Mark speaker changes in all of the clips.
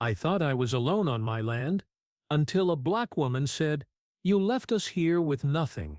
Speaker 1: I thought I was alone on my land, until a black woman said, "You left us here with nothing."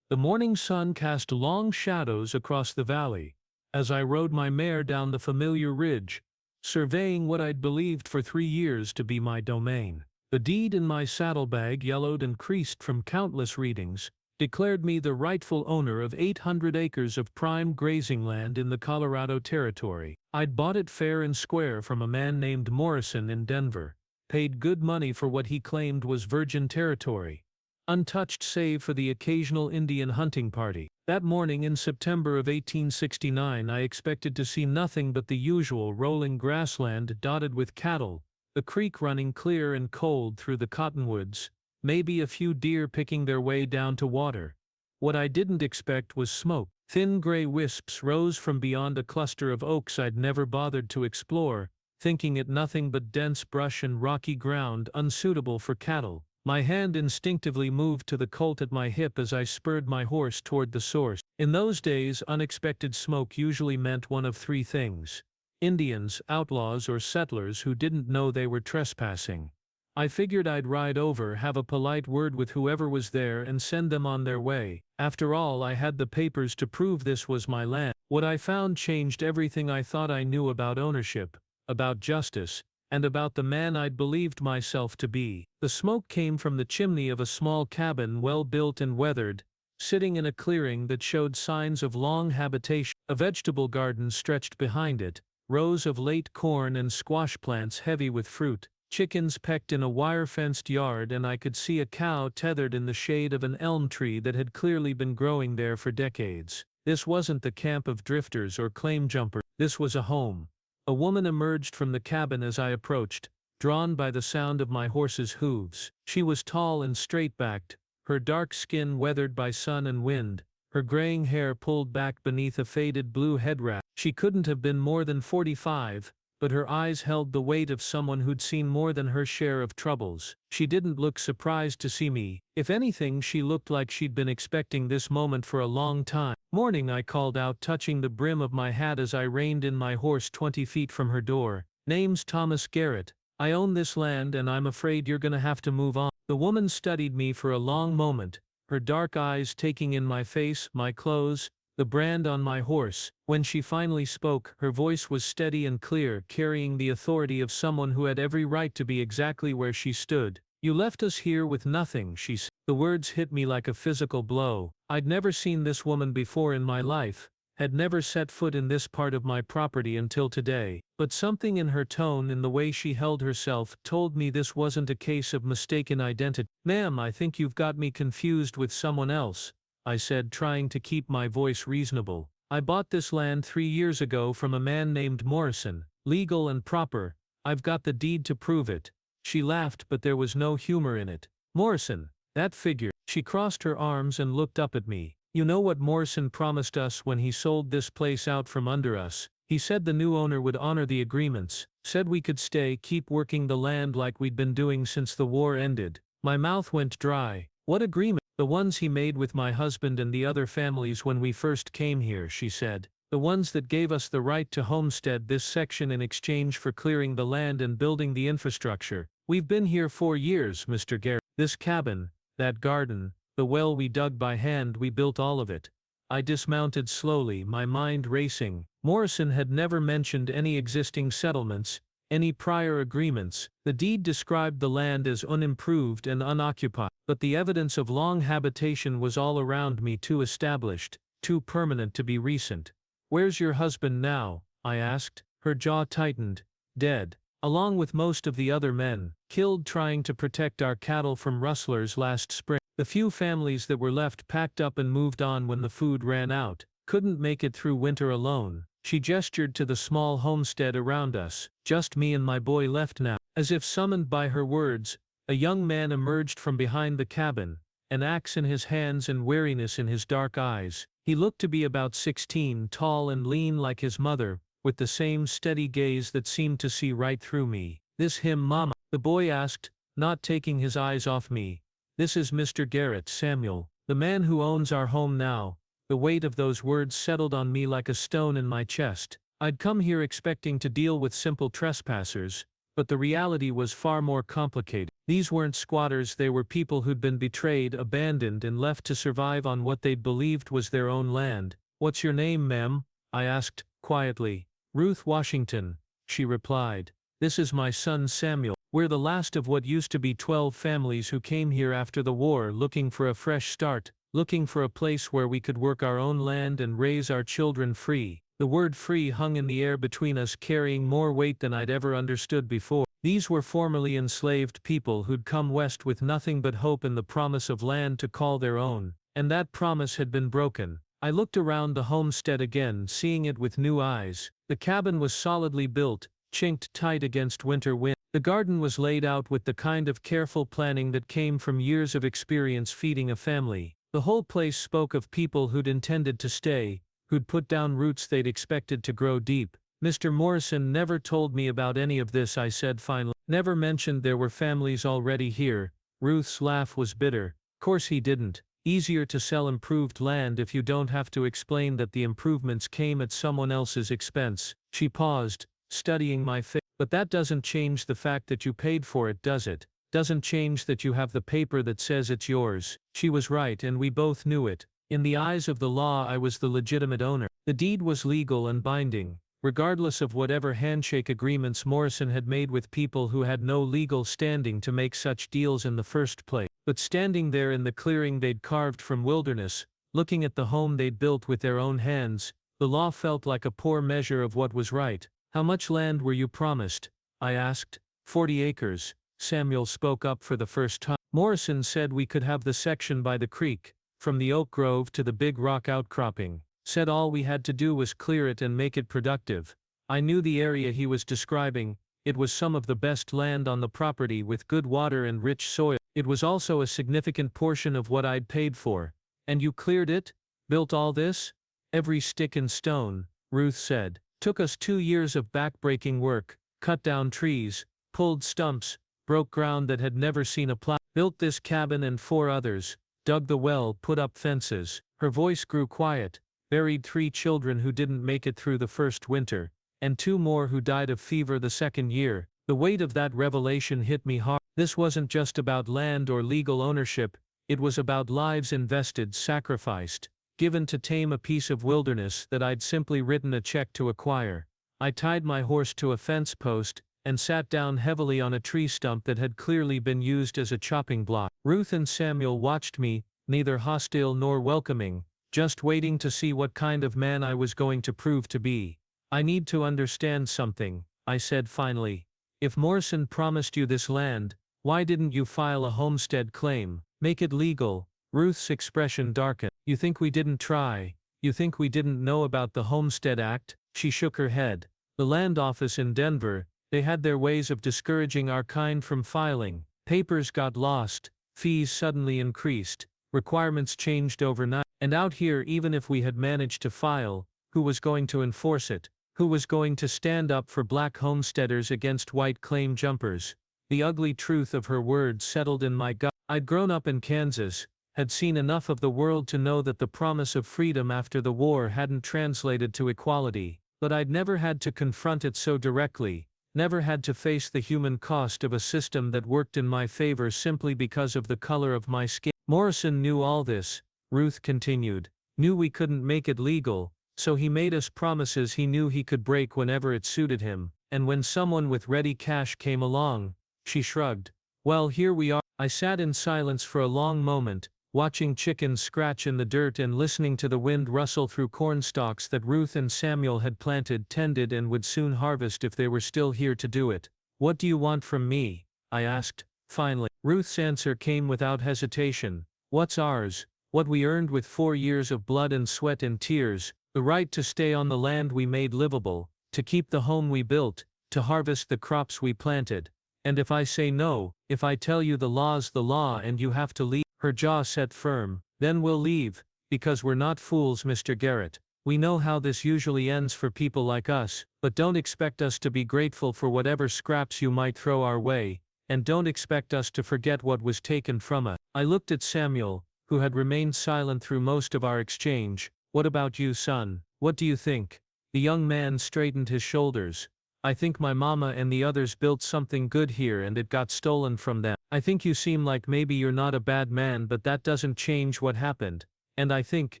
Speaker 1: The morning sun cast long shadows across the valley, as I rode my mare down the familiar ridge, surveying what I'd believed for 3 years to be my domain. The deed in my saddlebag, yellowed and creased from countless readings, declared me the rightful owner of 800 acres of prime grazing land in the Colorado Territory. I'd bought it fair and square from a man named Morrison in Denver, paid good money for what he claimed was virgin territory, untouched save for the occasional Indian hunting party. That morning in September of 1869 I expected to see nothing but the usual rolling grassland dotted with cattle, the creek running clear and cold through the cottonwoods, maybe a few deer picking their way down to water. What I didn't expect was smoke. Thin gray wisps rose from beyond a cluster of oaks I'd never bothered to explore, thinking it nothing but dense brush and rocky ground unsuitable for cattle. My hand instinctively moved to the colt at my hip as I spurred my horse toward the source. In those days, unexpected smoke usually meant one of three things: Indians, outlaws, or settlers who didn't know they were trespassing. I figured I'd ride over, have a polite word with whoever was there, and send them on their way. After all, I had the papers to prove this was my land. What I found changed everything I thought I knew about ownership, about justice, and about the man I'd believed myself to be. The smoke came from the chimney of a small cabin, well built and weathered, sitting in a clearing that showed signs of long habitation. A vegetable garden stretched behind it, rows of late corn and squash plants heavy with fruit. Chickens pecked in a wire-fenced yard, and I could see a cow tethered in the shade of an elm tree that had clearly been growing there for decades. This wasn't the camp of drifters or claim jumpers. This was a home. A woman emerged from the cabin as I approached, drawn by the sound of my horse's hooves. She was tall and straight-backed, her dark skin weathered by sun and wind, her graying hair pulled back beneath a faded blue headwrap. She couldn't have been more than 45, but her eyes held the weight of someone who'd seen more than her share of troubles. She didn't look surprised to see me. If anything, she looked like she'd been expecting this moment for a long time. "Morning," I called out, touching the brim of my hat as I reined in my horse 20 feet from her door. "Name's Thomas Garrett. I own this land, and I'm afraid you're gonna have to move on." The woman studied me for a long moment, her dark eyes taking in my face, my clothes, the brand on my horse. When she finally spoke, her voice was steady and clear, carrying the authority of someone who had every right to be exactly where she stood. "You left us here with nothing," she said. The words hit me like a physical blow. I'd never seen this woman before in my life, had never set foot in this part of my property until today. But something in her tone, in the way she held herself, told me this wasn't a case of mistaken identity. "Ma'am, I think you've got me confused with someone else," I said, trying to keep my voice reasonable. "I bought this land 3 years ago from a man named Morrison, legal and proper. I've got the deed to prove it." She laughed, but there was no humor in it. "Morrison, that figure." She crossed her arms and looked up at me. "You know what Morrison promised us when he sold this place out from under us? He said the new owner would honor the agreements, said we could stay, keep working the land like we'd been doing since the war ended." My mouth went dry. "What agreement?" "The ones he made with my husband and the other families when we first came here," she said. "The ones that gave us the right to homestead this section in exchange for clearing the land and building the infrastructure. We've been here 4 years, Mr. Garrett. This cabin, that garden, the well we dug by hand, we built all of it." I dismounted slowly, my mind racing. Morrison had never mentioned any existing settlements, any prior agreements. The deed described the land as unimproved and unoccupied, but the evidence of long habitation was all around me, too established, too permanent to be recent. "Where's your husband now?" I asked. Her jaw tightened. "Dead. Along with most of the other men, killed trying to protect our cattle from rustlers last spring. The few families that were left packed up and moved on when the food ran out. Couldn't make it through winter alone." She gestured to the small homestead around us. "Just me and my boy left now." As if summoned by her words, a young man emerged from behind the cabin, an axe in his hands and wariness in his dark eyes. He looked to be about 16, tall and lean like his mother, with the same steady gaze that seemed to see right through me. "This him, Mama?" the boy asked, not taking his eyes off me. "This is Mr. Garrett, Samuel, the man who owns our home now." The weight of those words settled on me like a stone in my chest. I'd come here expecting to deal with simple trespassers, But the reality was far more complicated. These weren't squatters, they were people who'd been betrayed, abandoned, and left to survive on what they'd believed was their own land. "What's your name, ma'am?" I asked, quietly. "Ruth Washington," she replied. "This is my son Samuel. We're the last of what used to be 12 families who came here after the war looking for a fresh start, looking for a place where we could work our own land and raise our children free." The word free hung in the air between us, carrying more weight than I'd ever understood before. These were formerly enslaved people who'd come west with nothing but hope and the promise of land to call their own, and that promise had been broken. I looked around the homestead again, seeing it with new eyes. The cabin was solidly built, chinked tight against winter wind. The garden was laid out with the kind of careful planning that came from years of experience feeding a family. The whole place spoke of people who'd intended to stay, who'd put down roots they'd expected to grow deep. "Mr. Morrison never told me about any of this," I said finally. "Never mentioned there were families already here." Ruth's laugh was bitter. "Course he didn't. Easier to sell improved land if you don't have to explain that the improvements came at someone else's expense." She paused, studying my face. "But that doesn't change the fact that you paid for it, does it? Doesn't change that you have the paper that says it's yours." She was right, and we both knew it. In the eyes of the law, I was the legitimate owner. The deed was legal and binding, regardless of whatever handshake agreements Morrison had made with people who had no legal standing to make such deals in the first place. But standing there in the clearing they'd carved from wilderness, looking at the home they'd built with their own hands, the law felt like a poor measure of what was right. "How much land were you promised?" I asked. 40 acres, Samuel spoke up for the first time. "Morrison said we could have the section by the creek, from the oak grove to the big rock outcropping. Said all we had to do was clear it and make it productive." I knew the area he was describing. It was some of the best land on the property with good water and rich soil. It was also a significant portion of what I'd paid for. "And you cleared it? Built all this?" "Every stick and stone," Ruth said. "Took us 2 years of back-breaking work, cut down trees, pulled stumps, broke ground that had never seen a plow, built this cabin and 4 others, dug the well, put up fences." Her voice grew quiet. "Buried 3 children who didn't make it through the first winter, and 2 more who died of fever the second year." The weight of that revelation hit me hard. This wasn't just about land or legal ownership, it was about lives invested, sacrificed, given to tame a piece of wilderness that I'd simply written a check to acquire. I tied my horse to a fence post, and sat down heavily on a tree stump that had clearly been used as a chopping block. Ruth and Samuel watched me, neither hostile nor welcoming, just waiting to see what kind of man I was going to prove to be. "I need to understand something," I said finally. "If Morrison promised you this land, why didn't you file a homestead claim? Make it legal?" Ruth's expression darkened. "You think we didn't try? You think we didn't know about the Homestead Act?" She shook her head. "The land office in Denver, they had their ways of discouraging our kind from filing. Papers got lost, fees suddenly increased, requirements changed overnight. And out here, even if we had managed to file, who was going to enforce it? Who was going to stand up for black homesteaders against white claim jumpers?" The ugly truth of her words settled in my gut. I'd grown up in Kansas, had seen enough of the world to know that the promise of freedom after the war hadn't translated to equality, but I'd never had to confront it so directly. Never had to face the human cost of a system that worked in my favor simply because of the color of my skin. "Morrison knew all this," Ruth continued. "Knew we couldn't make it legal, so he made us promises he knew he could break whenever it suited him. And when someone with ready cash came along," she shrugged. "Well, here we are." I sat in silence for a long moment, watching chickens scratch in the dirt and listening to the wind rustle through corn stalks that Ruth and Samuel had planted, tended, and would soon harvest if they were still here to do it. "What do you want from me?" I asked, finally. Ruth's answer came without hesitation. "What's ours? What we earned with 4 years of blood and sweat and tears, the right to stay on the land we made livable, to keep the home we built, to harvest the crops we planted. And if I say no, if I tell you the law's the law and you have to leave," her jaw set firm, "then we'll leave, because we're not fools, Mr. Garrett. We know how this usually ends for people like us, but don't expect us to be grateful for whatever scraps you might throw our way, and don't expect us to forget what was taken from us." I looked at Samuel, who had remained silent through most of our exchange. "What about you, son? What do you think?" The young man straightened his shoulders. I think my mama and the others built something good here and it got stolen from them. I think you seem like maybe you're not a bad man, but that doesn't change what happened. And I think,"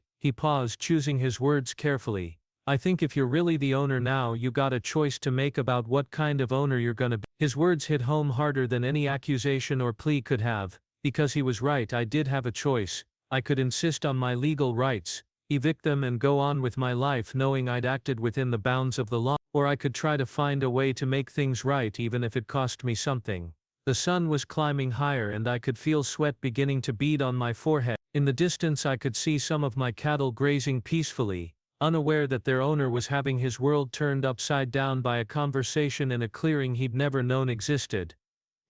Speaker 1: he paused, choosing his words carefully, "I think if you're really the owner now, you got a choice to make about what kind of owner you're gonna be." His words hit home harder than any accusation or plea could have, because he was right. I did have a choice. I could insist on my legal rights, evict them and go on with my life knowing I'd acted within the bounds of the law, or I could try to find a way to make things right even if it cost me something. The sun was climbing higher and I could feel sweat beginning to bead on my forehead. In the distance I could see some of my cattle grazing peacefully, unaware that their owner was having his world turned upside down by a conversation in a clearing he'd never known existed.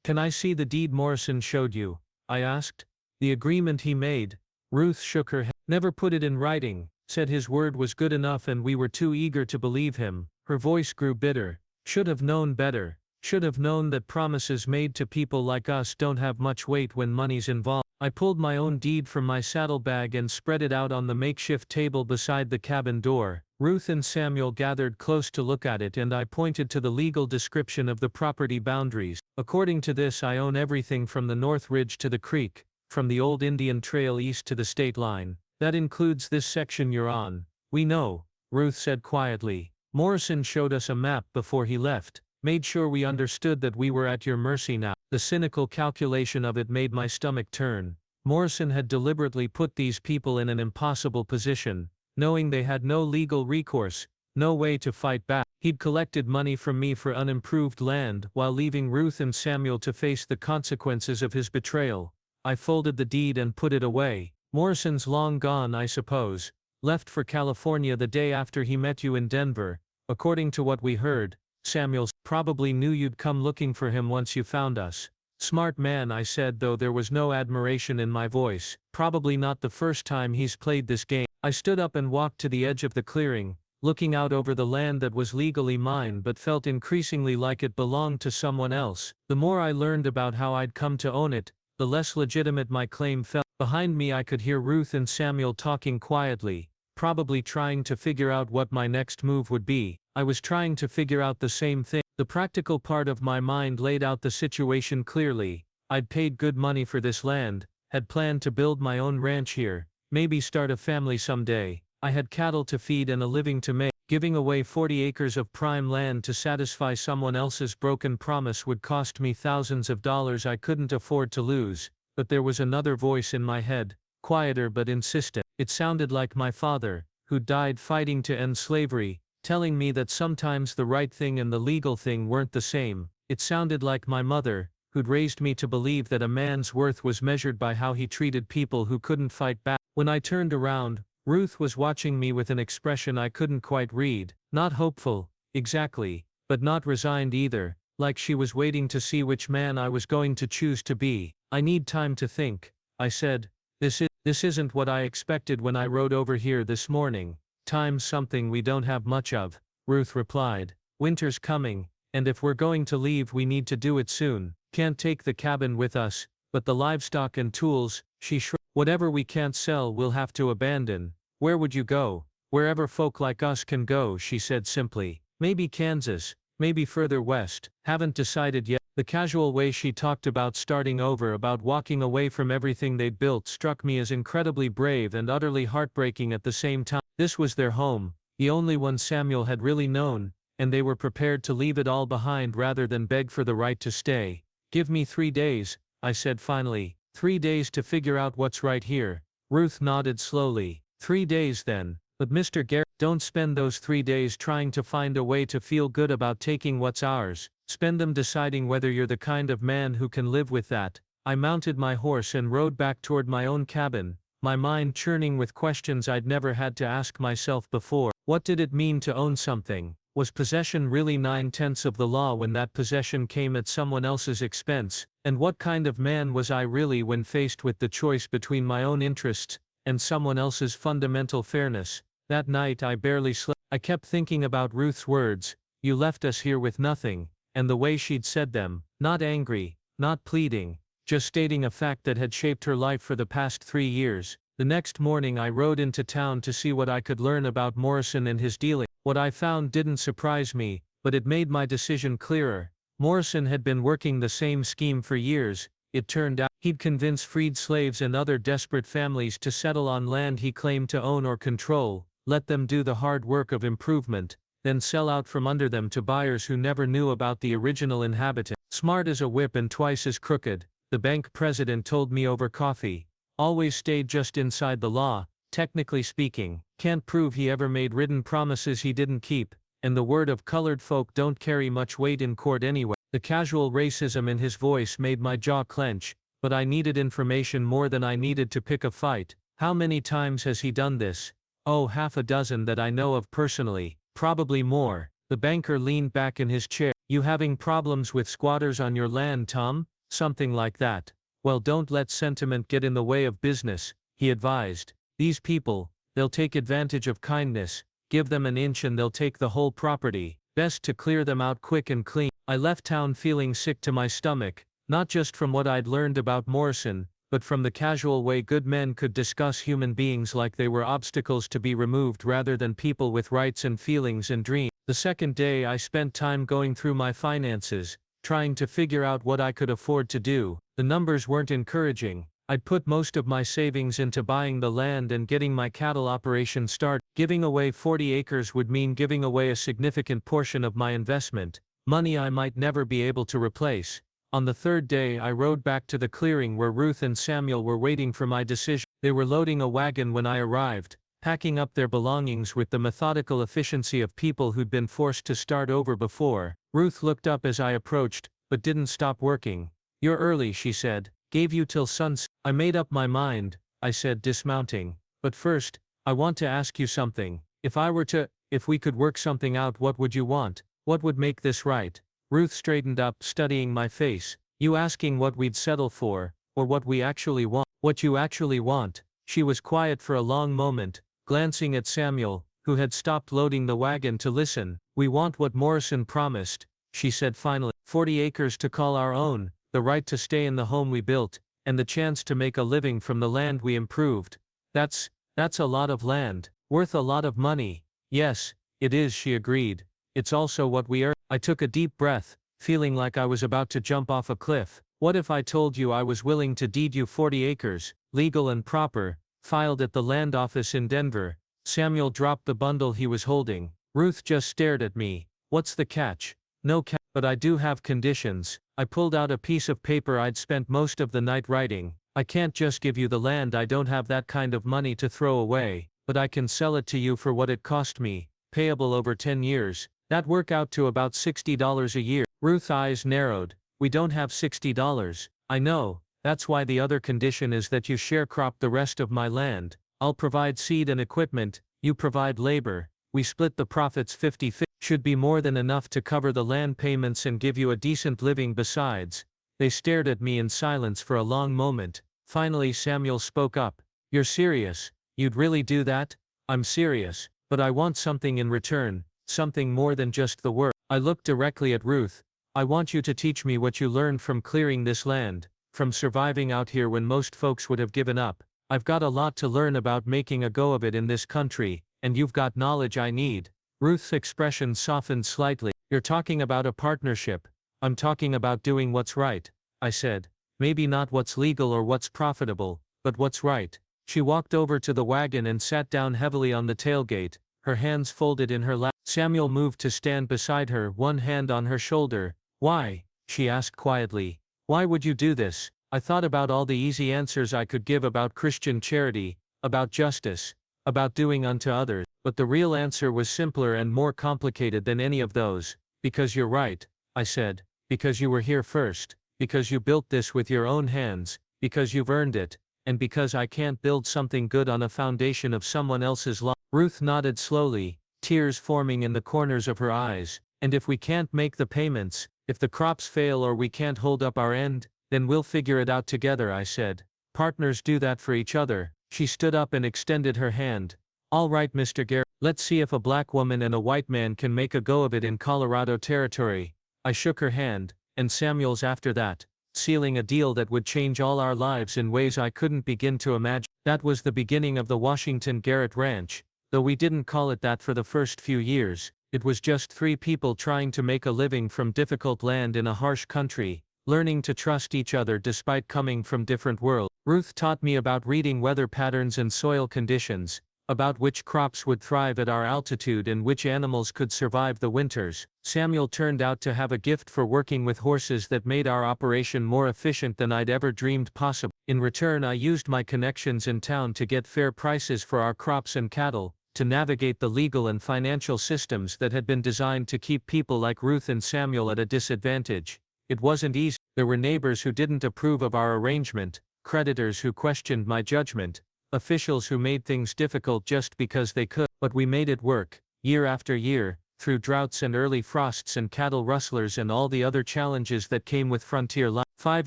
Speaker 1: "Can I see the deed Morrison showed you?" I asked. "The agreement he made?" Ruth shook her head. "Never put it in writing, said his word was good enough and we were too eager to believe him." Her voice grew bitter. "Should have known better. Should have known that promises made to people like us don't have much weight when money's involved." I pulled my own deed from my saddlebag and spread it out on the makeshift table beside the cabin door. Ruth and Samuel gathered close to look at it and I pointed to the legal description of the property boundaries. "According to this, I own everything from the North Ridge to the creek, from the old Indian Trail east to the state line. That includes this section you're on." "We know," Ruth said quietly. "Morrison showed us a map before he left. Made sure we understood that we were at your mercy now." The cynical calculation of it made my stomach turn. Morrison had deliberately put these people in an impossible position, knowing they had no legal recourse, no way to fight back. He'd collected money from me for unimproved land while leaving Ruth and Samuel to face the consequences of his betrayal. I folded the deed and put it away. "Morrison's long gone, I suppose. Left for California the day after he met you in Denver, according to what we heard. Samuel probably knew you'd come looking for him once you found us." "Smart man," I said, though there was no admiration in my voice. "Probably not the first time he's played this game." I stood up and walked to the edge of the clearing, looking out over the land that was legally mine but felt increasingly like it belonged to someone else. The more I learned about how I'd come to own it, the less legitimate my claim felt. Behind me I could hear Ruth and Samuel talking quietly, probably trying to figure out what my next move would be. I was trying to figure out the same thing. The practical part of my mind laid out the situation clearly. I'd paid good money for this land, had planned to build my own ranch here, maybe start a family someday. I had cattle to feed and a living to make. Giving away 40 acres of prime land to satisfy someone else's broken promise would cost me thousands of dollars I couldn't afford to lose. But there was another voice in my head, quieter but insistent. It sounded like my father, who died fighting to end slavery, telling me that sometimes the right thing and the legal thing weren't the same. It sounded like my mother, who'd raised me to believe that a man's worth was measured by how he treated people who couldn't fight back. When I turned around, Ruth was watching me with an expression I couldn't quite read. Not hopeful, exactly, but not resigned either, like she was waiting to see which man I was going to choose to be. "I need time to think," I said. This isn't what I expected when I rode over here this morning." "Time's something we don't have much of," Ruth replied. "Winter's coming, and if we're going to leave we need to do it soon. Can't take the cabin with us, but the livestock and tools," she shrugged. "Whatever we can't sell we'll have to abandon." "Where would you go?" "Wherever folk like us can go," she said simply. "Maybe Kansas, maybe further west. Haven't decided yet." The casual way she talked about starting over, about walking away from everything they'd built, struck me as incredibly brave and utterly heartbreaking at the same time. This was their home, the only one Samuel had really known, and they were prepared to leave it all behind rather than beg for the right to stay. "Give me 3 days, I said finally. 3 days to figure out what's right here." Ruth nodded slowly. 3 days then. "But Mr. Garrett, don't spend those 3 days trying to find a way to feel good about taking what's ours. Spend them deciding whether you're the kind of man who can live with that." I mounted my horse and rode back toward my own cabin, my mind churning with questions I'd never had to ask myself before. What did it mean to own something? Was possession really 9/10 of the law when that possession came at someone else's expense? And what kind of man was I really when faced with the choice between my own interests and someone else's fundamental fairness? That night I barely slept. I kept thinking about Ruth's words, "You left us here with nothing," and the way she'd said them, not angry, not pleading, just stating a fact that had shaped her life for the past 3 years. The next morning I rode into town to see what I could learn about Morrison and his dealing. What I found didn't surprise me, but it made my decision clearer. Morrison had been working the same scheme for years. It turned out he'd convince freed slaves and other desperate families to settle on land he claimed to own or control, let them do the hard work of improvement, then sell out from under them to buyers who never knew about the original inhabitant. Smart as a whip and twice as crooked, the bank president told me over coffee. Always stayed just inside the law, technically speaking. Can't prove he ever made written promises he didn't keep, and the word of colored folk don't carry much weight in court anyway. The casual racism in his voice made my jaw clench, but I needed information more than I needed to pick a fight. How many times has he done this? Oh, half a dozen that I know of personally, probably more. The banker leaned back in his chair. You having problems with squatters on your land, Tom? Something like that. Well, don't let sentiment get in the way of business, he advised. These people, they'll take advantage of kindness. Give them an inch and they'll take the whole property. Best to clear them out quick and clean. I left town feeling sick to my stomach, not just from what I'd learned about Morrison, but from the casual way good men could discuss human beings like they were obstacles to be removed rather than people with rights and feelings and dreams. The second day I spent time going through my finances, trying to figure out what I could afford to do. The numbers weren't encouraging. I'd put most of my savings into buying the land and getting my cattle operation started. Giving away 40 acres would mean giving away a significant portion of my investment, money I might never be able to replace. On the third day I rode back to the clearing where Ruth and Samuel were waiting for my decision. They were loading a wagon when I arrived, packing up their belongings with the methodical efficiency of people who'd been forced to start over before. Ruth looked up as I approached, but didn't stop working. You're early, she said. Gave you till sunset. I made up my mind, I said, dismounting. But first, I want to ask you something. If we could work something out, what would you want? What would make this right? Ruth straightened up, studying my face. You asking what we'd settle for, or what we actually want? What you actually want? She was quiet for a long moment, glancing at Samuel, who had stopped loading the wagon to listen. We want what Morrison promised, she said finally. 40 acres to call our own, the right to stay in the home we built, and the chance to make a living from the land we improved. That's a lot of land, worth a lot of money. Yes, it is, she agreed. It's also what we earn. I took a deep breath, feeling like I was about to jump off a cliff. What if I told you I was willing to deed you 40 acres, legal and proper, filed at the land office in Denver? Samuel dropped the bundle he was holding. Ruth just stared at me. What's the catch? No catch, but I do have conditions. I pulled out a piece of paper I'd spent most of the night writing. I can't just give you the land, I don't have that kind of money to throw away, but I can sell it to you for what it cost me, payable over 10 years. That'd work out to about $60 a year. Ruth's eyes narrowed. We don't have $60. I know, that's why the other condition is that you sharecrop the rest of my land. I'll provide seed and equipment, you provide labor. We split the profits 50-50. Should be more than enough to cover the land payments and give you a decent living besides. They stared at me in silence for a long moment. Finally Samuel spoke up. You're serious? You'd really do that? I'm serious, but I want something in return, something more than just the work. I looked directly at Ruth. I want you to teach me what you learned from clearing this land, from surviving out here when most folks would have given up. I've got a lot to learn about making a go of it in this country, and you've got knowledge I need. Ruth's expression softened slightly. You're talking about a partnership. I'm talking about doing what's right, I said. Maybe not what's legal or what's profitable, but what's right. She walked over to the wagon and sat down heavily on the tailgate, her hands folded in her lap. Samuel moved to stand beside her, one hand on her shoulder. Why? She asked quietly. Why would you do this? I thought about all the easy answers I could give about Christian charity, about justice, about doing unto others. But the real answer was simpler and more complicated than any of those. Because you're right, I said. Because you were here first. Because you built this with your own hands. Because you've earned it. And because I can't build something good on a foundation of someone else's life. Ruth nodded slowly, tears forming in the corners of her eyes. And if we can't make the payments, if the crops fail or we can't hold up our end, then we'll figure it out together, I said. Partners do that for each other. She stood up and extended her hand. All right, Mr. Garrett, let's see if a black woman and a white man can make a go of it in Colorado territory. I shook her hand, and Samuel's after that, sealing a deal that would change all our lives in ways I couldn't begin to imagine. That was the beginning of the Washington Garrett Ranch, though we didn't call it that for the first few years. It was just three people trying to make a living from difficult land in a harsh country, learning to trust each other despite coming from different worlds. Ruth taught me about reading weather patterns and soil conditions, about which crops would thrive at our altitude and which animals could survive the winters. Samuel turned out to have a gift for working with horses that made our operation more efficient than I'd ever dreamed possible. In return, I used my connections in town to get fair prices for our crops and cattle, to navigate the legal and financial systems that had been designed to keep people like Ruth and Samuel at a disadvantage. It wasn't easy. There were neighbors who didn't approve of our arrangement, creditors who questioned my judgment, officials who made things difficult just because they could, but we made it work, year after year, through droughts and early frosts and cattle rustlers and all the other challenges that came with frontier life. 5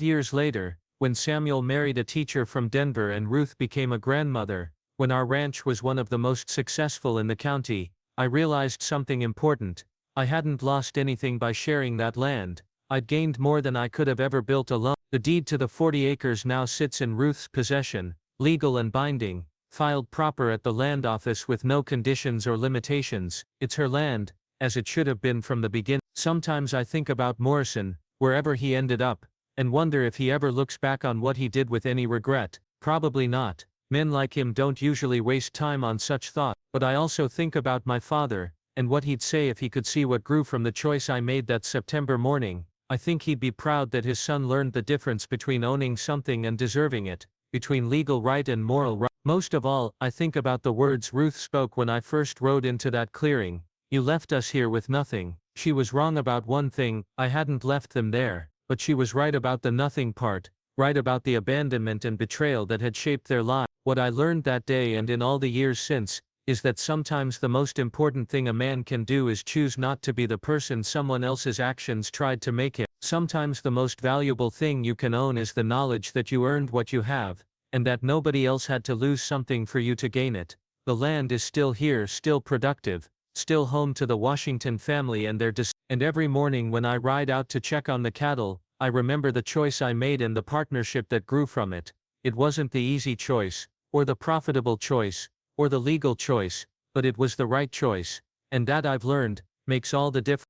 Speaker 1: years later, when Samuel married a teacher from Denver and Ruth became a grandmother, when our ranch was one of the most successful in the county, I realized something important. I hadn't lost anything by sharing that land. I'd gained more than I could have ever built alone. The deed to the 40 acres now sits in Ruth's possession, legal and binding, filed proper at the land office with no conditions or limitations. It's her land, as it should have been from the beginning. Sometimes I think about Morrison, wherever he ended up, and wonder if he ever looks back on what he did with any regret. Probably not. Men like him don't usually waste time on such thought. But I also think about my father, and what he'd say if he could see what grew from the choice I made that September morning. I think he'd be proud that his son learned the difference between owning something and deserving it, between legal right and moral right. Most of all, I think about the words Ruth spoke when I first rode into that clearing. You left us here with nothing. She was wrong about one thing, I hadn't left them there, but she was right about the nothing part, right about the abandonment and betrayal that had shaped their lives. What I learned that day and in all the years since, is that sometimes the most important thing a man can do is choose not to be the person someone else's actions tried to make him. Sometimes the most valuable thing you can own is the knowledge that you earned what you have, and that nobody else had to lose something for you to gain it. The land is still here, still productive, still home to the Washington family and their and every morning when I ride out to check on the cattle, I remember the choice I made and the partnership that grew from it. It wasn't the easy choice, or the profitable choice, or the legal choice, but it was the right choice, and that I've learned, makes all the difference.